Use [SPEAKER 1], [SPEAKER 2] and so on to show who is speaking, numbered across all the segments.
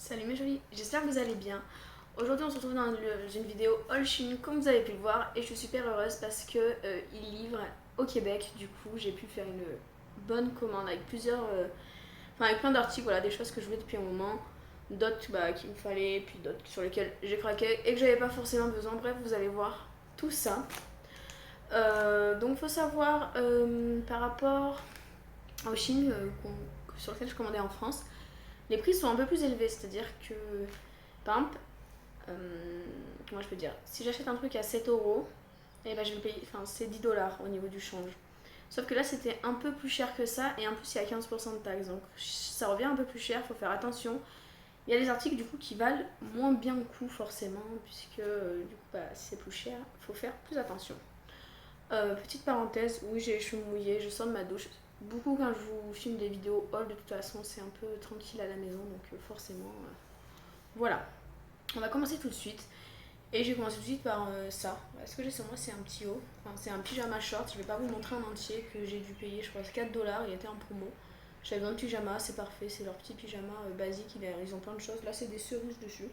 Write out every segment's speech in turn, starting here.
[SPEAKER 1] Salut mes jolis, j'espère que vous allez bien. Aujourd'hui on se retrouve dans une vidéo All Shein comme vous avez pu le voir et je suis super heureuse parce que ils livrent au Québec. Du coup j'ai pu faire une bonne commande avec avec plein d'articles, voilà, des choses que je voulais depuis un moment, d'autres qu'il me fallait, puis d'autres sur lesquels j'ai craqué et que j'avais pas forcément besoin. Bref, vous allez voir tout ça. Donc faut savoir par rapport au Shein sur lequel je commandais en France, les prix sont un peu plus élevés, c'est-à-dire que par exemple, comment je peux dire, si j'achète un truc à 7 euros, et ben je vais payer, enfin c'est 10 $ au niveau du change. Sauf que là c'était un peu plus cher que ça et en plus il y a 15% de taxes, donc ça revient un peu plus cher, faut faire attention. Il y a des articles du coup qui valent moins bien le coup forcément, puisque du coup si c'est plus cher, faut faire plus attention. Petite parenthèse, oui j'ai les cheveux mouillés, je sors de ma douche. Beaucoup quand je vous filme des vidéos haul, de toute façon c'est un peu tranquille à la maison, donc forcément voilà. On va commencer tout de suite. Et j'ai commencé tout de suite par ça. Ce que j'ai sur moi, c'est un petit haut. Enfin, c'est un pyjama short. Je vais pas vous montrer en entier, que j'ai dû payer, je crois, 4 $. Il était en promo. J'avais besoin de pyjama, c'est parfait. C'est leur petit pyjama basique. Ils ont plein de choses. Là, c'est des cerises dessus.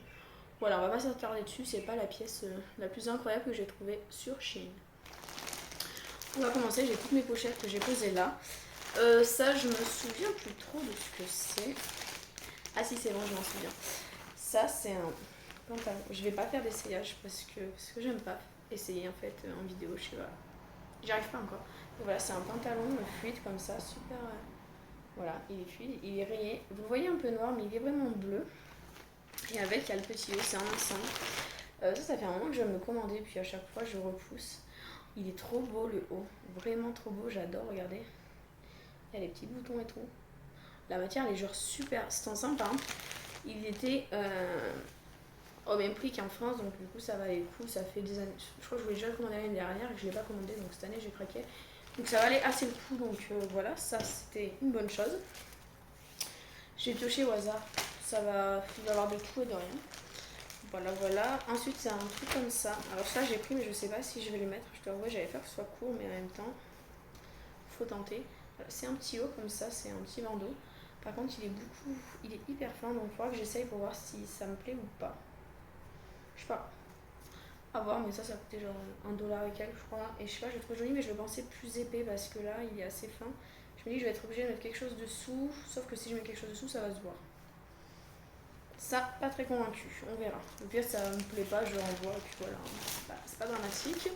[SPEAKER 1] Voilà, on va pas s'attarder dessus. C'est pas la pièce la plus incroyable que j'ai trouvée sur Shein. On va commencer. J'ai toutes mes pochettes que j'ai posées là. Ça, je me souviens plus trop de ce que c'est. Ah si, c'est bon, je m'en souviens. Ça, c'est un pantalon. Je vais pas faire d'essayage parce que j'aime pas essayer en fait en vidéo, je sais pas. J'y arrive pas encore. Donc voilà, c'est un pantalon fluide comme ça, super. Voilà, il est fluide, il est rayé. Vous le voyez un peu noir, mais il est vraiment bleu. Et avec, il y a le petit haut, c'est un ensemble. Ça fait un moment que je vais me le commander, puis à chaque fois je repousse. Il est trop beau le haut, vraiment trop beau, j'adore, regardez. Il y a les petits boutons et tout. La matière, elle est genre super. C'est ensemble, par exemple, il était au même prix qu'en France, donc du coup ça valait le coup. Ça fait des années, je crois que je voulais déjà le commander l'année dernière et que je l'ai pas commandé, donc cette année j'ai craqué, donc ça valait assez le coup. Donc voilà, ça c'était une bonne chose. J'ai pioché au hasard, il va y avoir de tout et de rien. Voilà. Ensuite c'est un truc comme ça. Alors ça j'ai pris, mais je sais pas si je vais le mettre. Je dois avouer, j'avais peur que ce soit court, mais en même temps faut tenter. Voilà, c'est un petit haut comme ça, c'est un petit bandeau. Par contre il est hyper fin, donc il faudra que j'essaye pour voir si ça me plaît ou pas. Je sais pas, à voir, mais ça coûtait genre 1 $ et quelques, je crois. Et je sais pas, je le trouve joli, mais je le pensais plus épais parce que là, il est assez fin. Je me dis que je vais être obligée de mettre quelque chose dessous, sauf que si je mets quelque chose dessous, ça va se voir. Ça, pas très convaincu, on verra. Au pire, ça me plaît pas, je le renvoie, et puis voilà. C'est pas dramatique.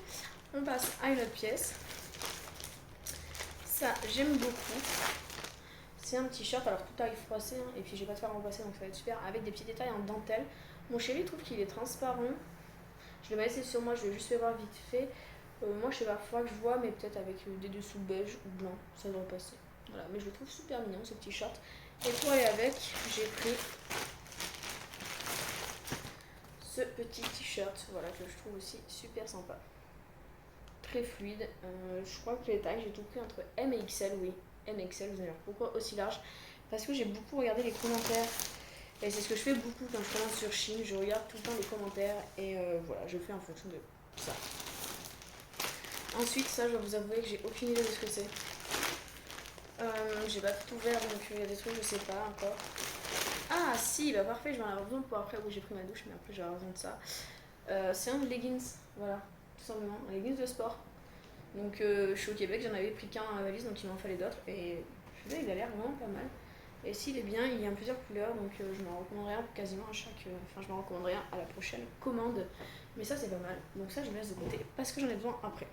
[SPEAKER 1] On passe à une autre pièce. Ça, j'aime beaucoup. C'est un petit short, alors tout taille froissé, hein, et puis j'ai pas de faire remplacer, donc ça va être super, avec des petits détails en dentelle. Mon chéri trouve qu'il est transparent. Je l'ai pas laissé sur moi, je l'ai juste fait voir vite fait. Moi, je sais pas, faudra que je vois, mais peut-être avec des dessous beige ou blanc, ça devrait passer. Voilà, mais je le trouve super mignon ce petit short. Et pour aller avec, j'ai pris ce petit t-shirt, voilà, que je trouve aussi super sympa. Très fluide. Je crois que les tailles, j'ai tout pris entre M et XL, oui. M et XL, vous allez voir pourquoi aussi large. Parce que j'ai beaucoup regardé les commentaires. Et c'est ce que je fais beaucoup quand je commande sur Shein. Je regarde tout le temps les commentaires et voilà, je fais en fonction de ça. Ensuite, ça, je dois vous avouer que j'ai aucune idée de ce que c'est. J'ai pas tout ouvert, donc il y a des trucs, je sais pas encore. Ah, si, bah parfait, je vais en avoir besoin pour après. Oui, j'ai pris ma douche, mais après, je vais avoir besoin de ça. C'est un leggings, voilà, tout simplement, un leggings de sport. Donc, je suis au Québec, j'en avais pris qu'un à ma valise, donc il m'en fallait d'autres. Et je sais, il a l'air vraiment pas mal. Et s'il est bien, il y a plusieurs couleurs, donc je m'en recommanderai un quasiment à chaque. Enfin, je m'en recommanderai un à la prochaine commande. Mais ça, c'est pas mal. Donc, ça, je me laisse de côté parce que j'en ai besoin après.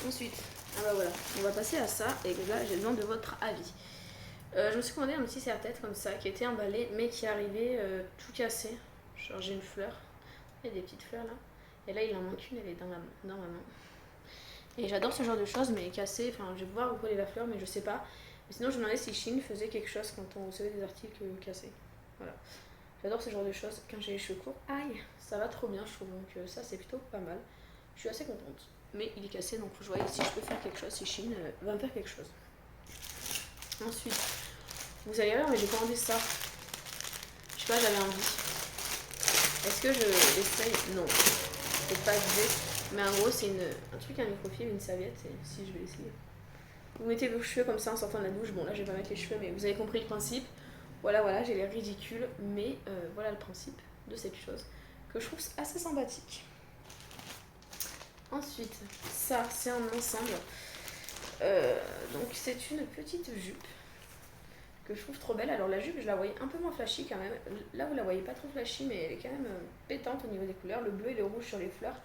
[SPEAKER 1] Ensuite, ah bah voilà, on va passer à ça. Et là, j'ai besoin de votre avis. Je me suis commandé un petit serre-tête comme ça qui était emballé, mais qui est arrivé tout cassé. Genre, j'ai une fleur. Il y a des petites fleurs là. Et là, il en manque une, elle est dans ma main. Et j'adore ce genre de choses, mais cassé. Enfin, je vais pouvoir recoller la fleur, mais je sais pas. Mais sinon, je me demandais si Shein faisait quelque chose quand on recevait des articles cassés. Voilà. J'adore ce genre de choses. Quand j'ai les cheveux courts, aïe, ça va trop bien, je trouve. Donc ça, c'est plutôt pas mal. Je suis assez contente. Mais il est cassé, donc je vois si je peux faire quelque chose, si Shein va me faire quelque chose. Ensuite, vous allez voir, mais j'ai commandé ça. Je sais pas, j'avais envie. Est-ce que je l'essaye? Non. C'est pas idée. Mais en gros, c'est un truc à microfibre, une serviette, et si je vais essayer. Vous mettez vos cheveux comme ça en sortant de la douche. Bon, là, je vais pas mettre les cheveux, mais vous avez compris le principe. Voilà, j'ai l'air ridicule, mais voilà le principe de cette chose que je trouve assez sympathique. Ensuite, ça c'est un ensemble. Donc c'est une petite jupe que je trouve trop belle. Alors la jupe, je la voyais un peu moins flashy quand même. Là, vous la voyez pas trop flashy, mais elle est quand même pétante au niveau des couleurs. Le bleu et le rouge sur les fleurs.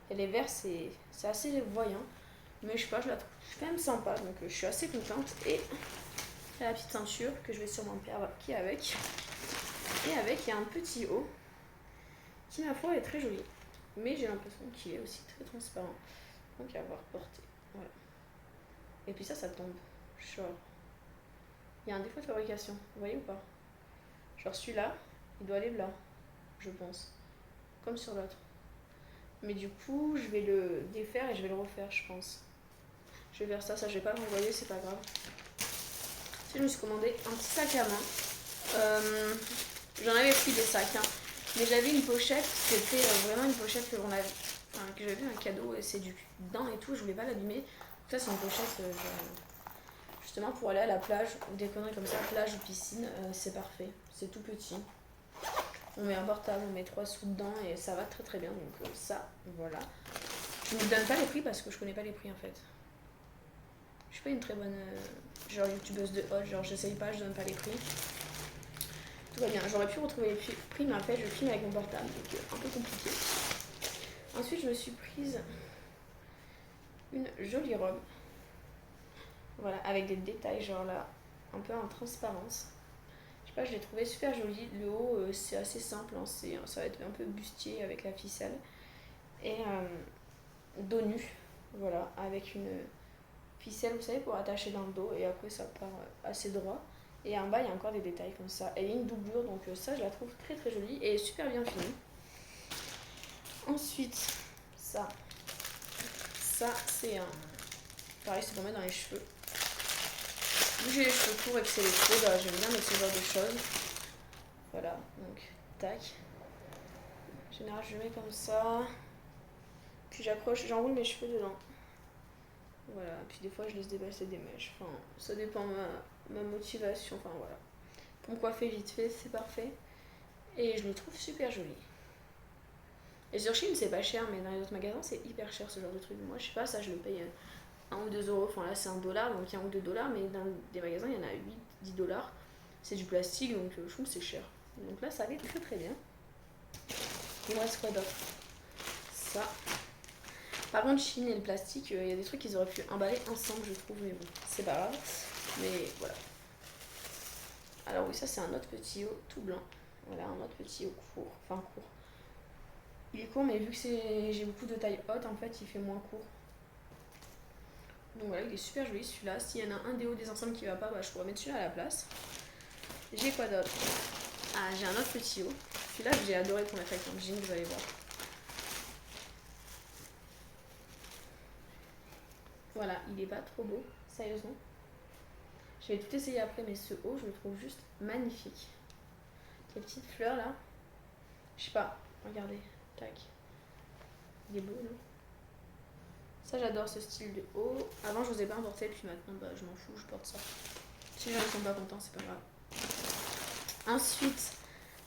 [SPEAKER 1] Et les verts, c'est assez voyant. Mais je sais pas, je la trouve quand même sympa. Donc je suis assez contente. Et la petite ceinture que je vais sûrement perdre qui est avec. Et avec, il y a un petit haut qui, ma foi, est très joli. Mais j'ai l'impression qu'il est aussi très transparent. Donc à voir porté. Voilà. Et puis ça tombe. Genre, il y a un défaut de fabrication. Vous voyez ou pas? Genre celui-là, il doit aller là, je pense. Comme sur l'autre. Mais du coup, je vais le défaire et je vais le refaire, je pense. Je vais faire ça, je vais pas le renvoyer, c'est pas grave. Ensuite, je me suis commandé un petit sac à main. J'en avais pris des sacs, hein. Mais j'avais une pochette, c'était vraiment une pochette que j'avais un cadeau et c'est du daim et tout, je voulais pas l'abîmer. Ça, c'est une pochette justement pour aller à la plage ou des conneries comme ça, plage ou piscine, c'est parfait. C'est tout petit. On met un portable, on met 3 sous dedans et ça va très très bien. Donc ça, voilà. Je ne donne pas les prix parce que je connais pas les prix en fait. Je suis pas une très bonne genre youtubeuse de haute, genre j'essaye pas, je donne pas les prix. Tout va bien. J'aurais pu retrouver les prix, mais en fait je filme avec mon portable, donc un peu compliqué. Ensuite je me suis prise une jolie robe. Voilà, avec des détails genre là, un peu en transparence. Je sais pas, je l'ai trouvé super jolie. Le haut c'est assez simple, hein, ça va être un peu bustier avec la ficelle. Et dos nu, voilà, avec une ficelle, vous savez, pour attacher dans le dos et après ça part assez droit. Et en bas, il y a encore des détails comme ça. Elle est une doublure, donc ça, je la trouve très très jolie et super bien finie. Ensuite, ça c'est un... Pareil, c'est pour mettre dans les cheveux. Vu que j'ai les cheveux courts et que c'est l'été, bah, j'aime bien mettre ce genre de choses. Voilà, donc tac. En général, je mets comme ça. Puis j'enroule mes cheveux dedans. Voilà, puis des fois je laisse dépasser des mèches. Enfin, ça dépend ma motivation. Enfin voilà. Pour me coiffer vite fait, c'est parfait. Et je le trouve super joli. Et sur Shein, c'est pas cher, mais dans les autres magasins, c'est hyper cher ce genre de truc. Moi, je sais pas, ça je le paye 1 ou 2 euros. Enfin là, c'est $1, donc il y a 1 ou 2 dollars, mais dans des magasins, il y en a 8, 10 dollars. C'est du plastique, donc je trouve que c'est cher. Donc là, ça allait très très bien. Il me reste quoi d'autre? Ça. Par contre, Chine et le plastique, il y a des trucs qu'ils auraient pu emballer ensemble, je trouve, mais bon, c'est pas grave. Mais voilà. Alors oui, ça c'est un autre petit haut tout blanc. Voilà, un autre petit haut court. Enfin court. Il est court, mais vu que j'ai beaucoup de taille haute, en fait, il fait moins court. Donc voilà, il est super joli celui-là. S'il y en a un des hauts des ensembles qui va pas, bah, je pourrais mettre celui-là à la place. J'ai quoi d'autre? Ah, j'ai un autre petit haut. Celui-là, j'ai adoré pour mettre avec un jean, vous allez voir. Voilà, il est pas trop beau, sérieusement. Je vais tout essayer après, mais ce haut, je le trouve juste magnifique. Les petites fleurs là. Je sais pas, regardez, tac. Il est beau, non? Ça, j'adore ce style de haut. Avant, je n'osais pas en porter, puis maintenant, bah, je m'en fous, je porte ça. Si les gens ne sont pas contents, c'est pas grave. Ensuite,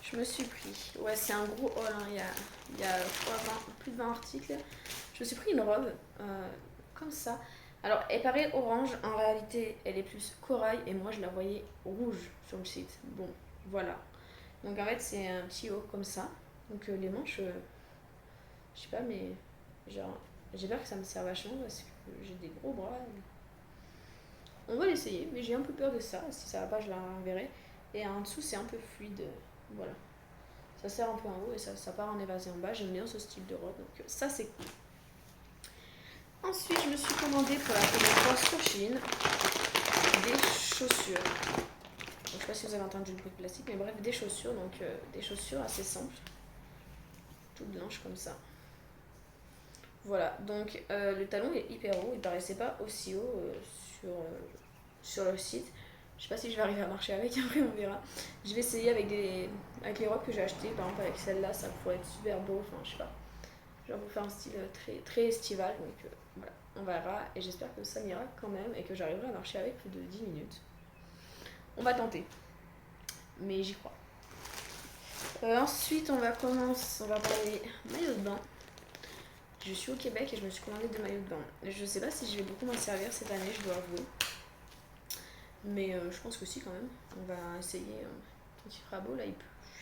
[SPEAKER 1] je me suis pris. Ouais, c'est un gros haul, hein. Il y a plus de 20 articles. Je me suis pris une robe comme ça. Alors, elle paraît orange, en réalité, elle est plus corail, et moi, je la voyais rouge sur le site. Bon, voilà. Donc, en fait, c'est un petit haut comme ça. Donc, les manches, je sais pas, mais genre, j'ai peur que ça me serve vachement parce que j'ai des gros bras. On va l'essayer, mais j'ai un peu peur de ça. Si ça va pas, je la renverrai. Et en dessous, c'est un peu fluide. Voilà. Ça serre un peu en haut et ça part en évasé en bas. J'aime bien ce style de robe, donc ça, c'est cool. Ensuite, je me suis commandé pour la première fois sur Shein des chaussures. Donc, je sais pas si vous avez entendu le bruit de plastique, mais bref, des chaussures. Donc, des chaussures assez simples. Toutes blanches comme ça. Voilà, donc le talon est hyper haut, il paraissait pas aussi haut sur le site. Je sais pas si je vais arriver à marcher avec, après on verra. Je vais essayer avec les robes que j'ai achetées, par exemple avec celle-là, ça pourrait être super beau, enfin je sais pas. Genre pour faire un style très, très estival, donc voilà, on verra et j'espère que ça m'ira quand même et que j'arriverai à marcher avec plus de 10 minutes. On va tenter. mais j'y crois. Ensuite, on va parler maillot de bain. Je suis au Québec et je me suis commandé 2 maillots de bain. Je sais pas si je vais beaucoup m'en servir cette année, je dois avouer. Mais je pense que si quand même. On va essayer quand il fera beau. Là, il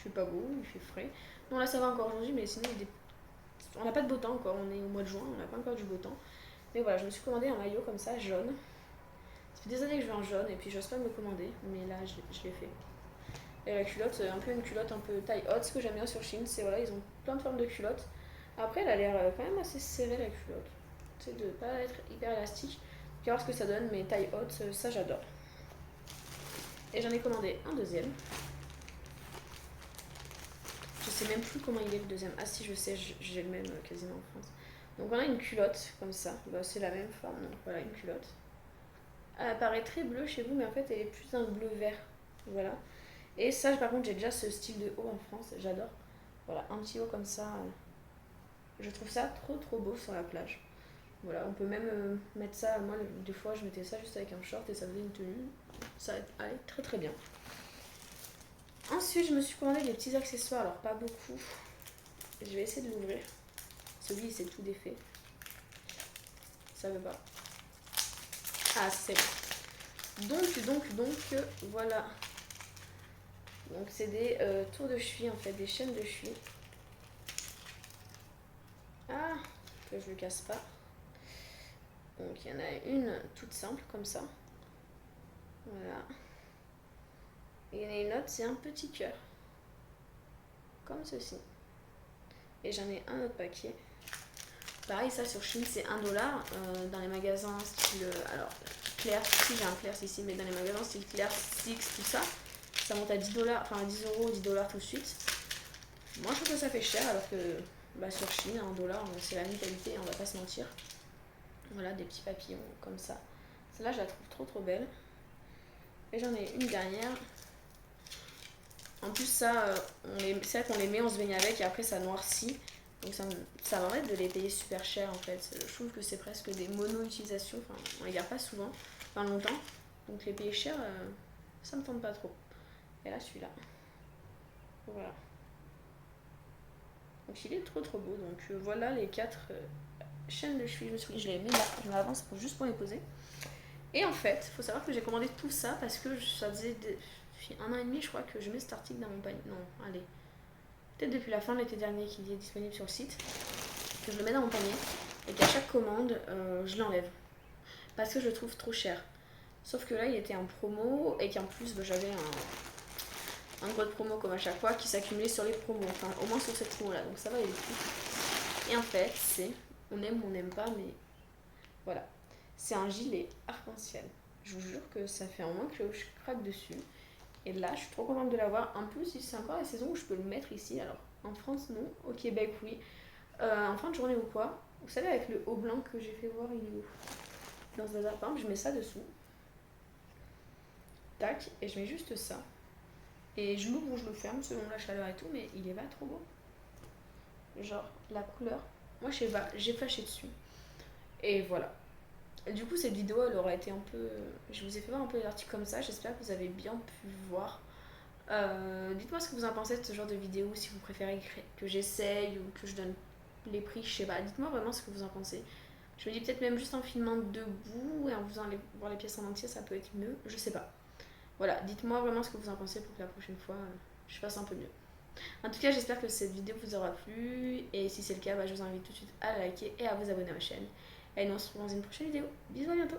[SPEAKER 1] fait pas beau, il fait frais. Non, là ça va encore aujourd'hui, mais sinon on n'a pas de beau temps encore. On est au mois de juin, on n'a pas encore du beau temps. Mais voilà, je me suis commandé un maillot comme ça, jaune. Ça fait des années que je veux un jaune et puis j'ose pas me le commander, mais là je l'ai fait. Et la culotte, un peu une culotte un peu taille haute. Ce que j'aime bien sur Shein, c'est voilà, ils ont plein de formes de culottes. Après, elle a l'air quand même assez serrée la culotte. C'est de pas être hyper élastique. On va voir ce que ça donne, mais taille haute, ça j'adore. Et j'en ai commandé un deuxième. Je sais même plus comment il est le deuxième. Ah si, je sais, j'ai le même quasiment en France. Donc on a une culotte comme ça. Bah, c'est la même forme, donc voilà, une culotte. Elle paraît très bleue chez vous, mais en fait elle est plus un bleu vert. Voilà. Et ça, par contre, j'ai déjà ce style de haut en France, j'adore. Voilà, un petit haut comme ça. Je trouve ça trop beau sur la plage. Voilà, on peut même mettre ça. Moi, des fois, je mettais ça juste avec un short et ça faisait une tenue. Ça allait très bien. Ensuite, je me suis commandé des petits accessoires, alors pas beaucoup. Je vais essayer de l'ouvrir. Celui, c'est tout défait. Ça veut pas. Ah, c'est bon. Donc, voilà. Donc, c'est des tours de cheville, en fait, des chaînes de cheville. Ah, que je le casse pas. Donc, il y en a une toute simple, comme ça. Voilà. Et il y en a une autre, c'est un petit cœur. Comme ceci. Et j'en ai un autre paquet. Pareil, ça sur Shein, c'est 1$. Dans les magasins style. Alors, Claire, si j'ai un Claire ici, mais dans les magasins style Claire, Six, tout ça, ça monte à 10$, enfin à 10€, 10$ tout de suite. Moi, je trouve que ça fait cher, alors que bah, sur Shein, 1$, c'est la même qualité, on va pas se mentir. Voilà, des petits papillons comme ça. Celle-là, je la trouve trop belle. Et j'en ai une dernière. En plus, ça, c'est vrai qu'on les met, on se baigne avec et après ça noircit. Donc ça m'arrête de les payer super cher en fait. Je trouve que c'est presque des mono-utilisations. Enfin, on les garde pas souvent, enfin longtemps. Donc les payer cher, ça me tente pas trop. Et là, celui-là. Voilà. Donc il est trop beau. Donc voilà les 4 chaînes de cheville. Je me suis dit, je les mets là, je m'avance juste pour les poser. Et en fait, il faut savoir que j'ai commandé tout ça parce que ça faisait depuis 1 an et demi, je crois, que je mets cet article dans mon panier. Non, allez. Peut-être depuis la fin de l'été dernier qu'il est disponible sur le site. Que je le mets dans mon panier et qu'à chaque commande, je l'enlève. Parce que je le trouve trop cher. Sauf que là, il était en promo et qu'en plus, bah, j'avais un code promo comme à chaque fois qui s'accumulait sur les promos. Enfin, au moins sur cette promo-là. Donc ça va, il est tout. Et en fait, c'est. On aime ou on n'aime pas, mais voilà. C'est un gilet arc-en-ciel. Je vous jure que ça fait un moment que je craque dessus. Et là, je suis trop contente de l'avoir. En plus, c'est encore la saison où je peux le mettre ici. Alors, en France, non. Au Québec, oui. En fin de journée ou quoi. Vous savez, avec le haut blanc que j'ai fait voir, il est où? Dans ce bazar, par exemple, je mets ça dessous. Tac, et je mets juste ça. Et je l'ouvre ou je le ferme selon la chaleur et tout, mais il est pas trop beau. Genre, la couleur. Moi, je sais pas, j'ai flashé dessus. Et voilà. Du coup, cette vidéo, elle aura été un peu. Je vous ai fait voir un peu les articles comme ça. J'espère que vous avez bien pu voir. Dites-moi ce que vous en pensez de ce genre de vidéo, si vous préférez que j'essaye ou que je donne les prix, je sais pas. Dites-moi vraiment ce que vous en pensez. Je me dis peut-être même juste en filmant debout et en faisant voir les pièces en entier, ça peut être mieux. Je sais pas. Voilà, dites-moi vraiment ce que vous en pensez pour que la prochaine fois, je fasse un peu mieux. En tout cas, j'espère que cette vidéo vous aura plu. Et si c'est le cas, je vous invite tout de suite à la liker et à vous abonner à ma chaîne. Et nous on se retrouve dans une prochaine vidéo. Bisous, à bientôt.